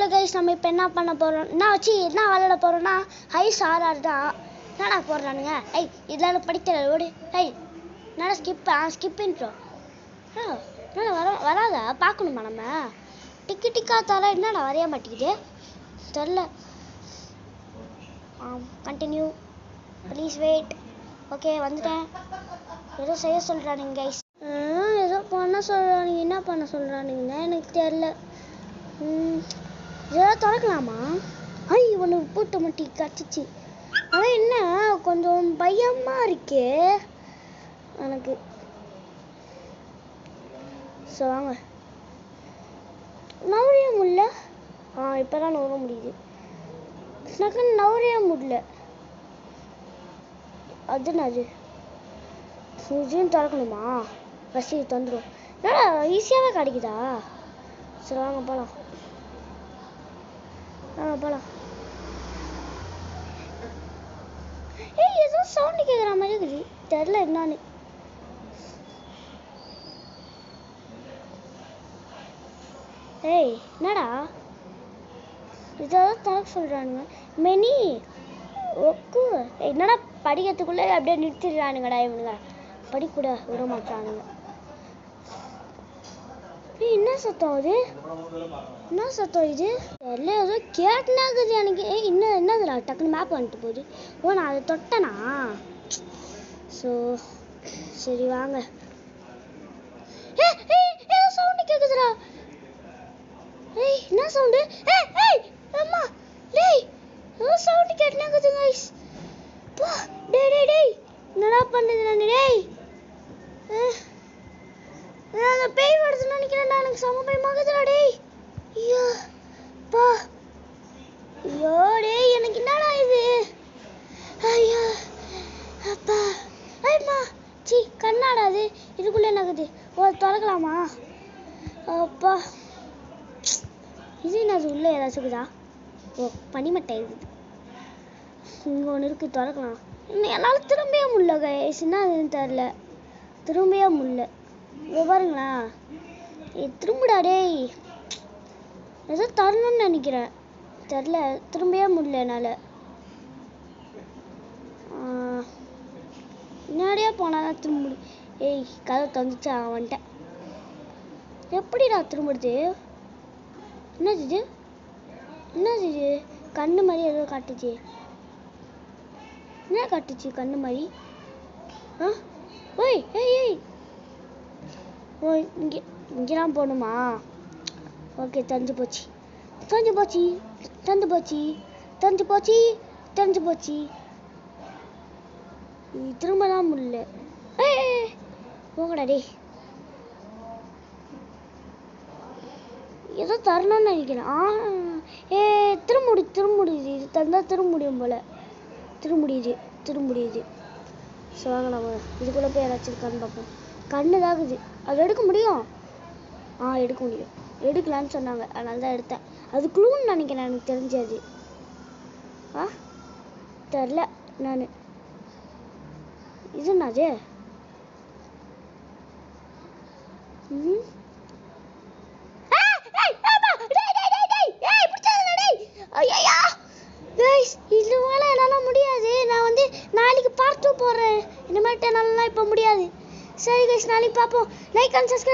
Hello guys, நம்ம இப்போ என்ன பண்ண போகிறோம், என்ன விளையாட போகிறோன்னா ஹைஸ் ஆர்ஆர் தான். என்னடா போடுறானுங்க? இதெல்லாம் படிக்கிற ஓடு. என்னடா ஸ்கிப் இன்ட்ரோ வராதா? பார்க்கணுமா நம்ம? டிக்கா தர என்னடா வரைய மாட்டேங்குது தெரில. Continue please wait. ஓகே, வந்துட்டேன். ஏதோ செய்ய சொல்கிறானுங்க கைஸ், ஏதோ பண்ண சொல்கிறானுங்க. என்ன பண்ண சொல்கிறானுங்கன்னு எனக்கு தெரில. இதெல்லாம் திறக்கலாமா? இவனு பூட்ட முட்டி கச்சிச்சு. ஆனால் என்ன கொஞ்சம் பயமாக இருக்கே எனக்கு. ஸோ வாங்க, நவரைய முடியல. இப்போ தான் நவர முடியுது. எனக்கு நவரைய முடியல. அது இதையும் திறக்கணுமா? பசி தந்துடும். என்னடா ஈஸியாகவே கிடைக்குதா? சரி வாங்க போகலாம். போகலாம். ஏதோ சவுண்டு கேட்குற மாதிரி இருக்குது, தெரில என்னான்னு. என்னடா இதெல்லாம் திறக்க சொல்கிறானுங்க. மெனி ஒக்கு என்னடா படிக்கிறதுக்குள்ளே அப்படியே நிறுத்திடுறானுங்கடா இவனுங்க. படிக்கூட விட மாட்டானுங்க. என்ன சத்தம் அது? என்ன சத்தம் இது? தெரியல, ஏதோ கேட்டுனாக்குது எனக்கு. இன்னும் என்னதுடா டக்குன்னு மேப் வந்துட்டு போகுது. நான் அதை தொட்டனா? ஸோ சரி வாங்க. ஏதோ சவுண்டு கேட்குதுடா. என்ன சவுண்டு? அம்மா ஏதோ சவுண்டு கேட்டுனாக்குது கைஸ். டேய் என்னடா பண்ணுது? நான் அந்த பேய் வருதுன்னு நினைக்கிறேன்டா. எனக்கு செம பயமாகுதுடா டேய். எனக்கு என்னடா இது? அப்பா கண்ணாடா அது. இதுக்குள்ளே என்னாகுது? திறக்கலாமா? அப்பா இது என்னது? உள்ளே ஏதாச்சும் இருக்குதா? பனிமட்டை இருக்குது. இங்கே ஒன்று இருக்குது, திறக்கலாம். என்னால் திரும்பவே முடியல கைஸ். என்ன அதுன்னு தெரில, திரும்பவே முடியல. பாருங்களா, திரும்புடா டேய். ஏதோ தரணும்னு நினைக்கிறேன், தெரில. திரும்பவே முடியல என்னால். முன்னாடியே போனால் தான் திரும்ப முடியும். கதை தந்துச்சு, வந்துட்டேன். எப்படிடா திரும்புறது? என்னது இது? கண்ணு மாதிரி ஏதோ காட்டுச்சு. என்ன காட்டுச்சு கண்ணு மாதிரி? இங்கெல்லாம் போகணுமா? ஓகே, தெரிஞ்சு போச்சு. திரும்ப தான் முடியல. போங்கடா டேய். ஏதோ தரணும்னு நினைக்கிறேன். திரும்பிடுது. இது தந்தால் திரும்ப முடியும் போல. திரும்பிடுது. ஸோ வாங்க, நம்ம இதுக்குள்ளே போய் ஏதாச்சும் இருக்கான்னு பார்ப்போம். கண்ணு தாக்குது. அது எடுக்க முடியும். எடுக்க முடியும். எடுக்கலான்னு சொன்னாங்க, அதனால தான் எடுத்தேன். அது க்ளூன்னு நினைக்கிறேன், எனக்கு தெரிஞ்சது. தெரில நான். இது என்னது? இது மேலே என்னால் முடியாது. நான் நாளைக்கு பார்ட் 2 போடுறேன். இனிமேட்டு என்னால் இப்போ முடியாது. சரி கைஸ், நாளைக்கு பார்ப்போம். Like and subscribe.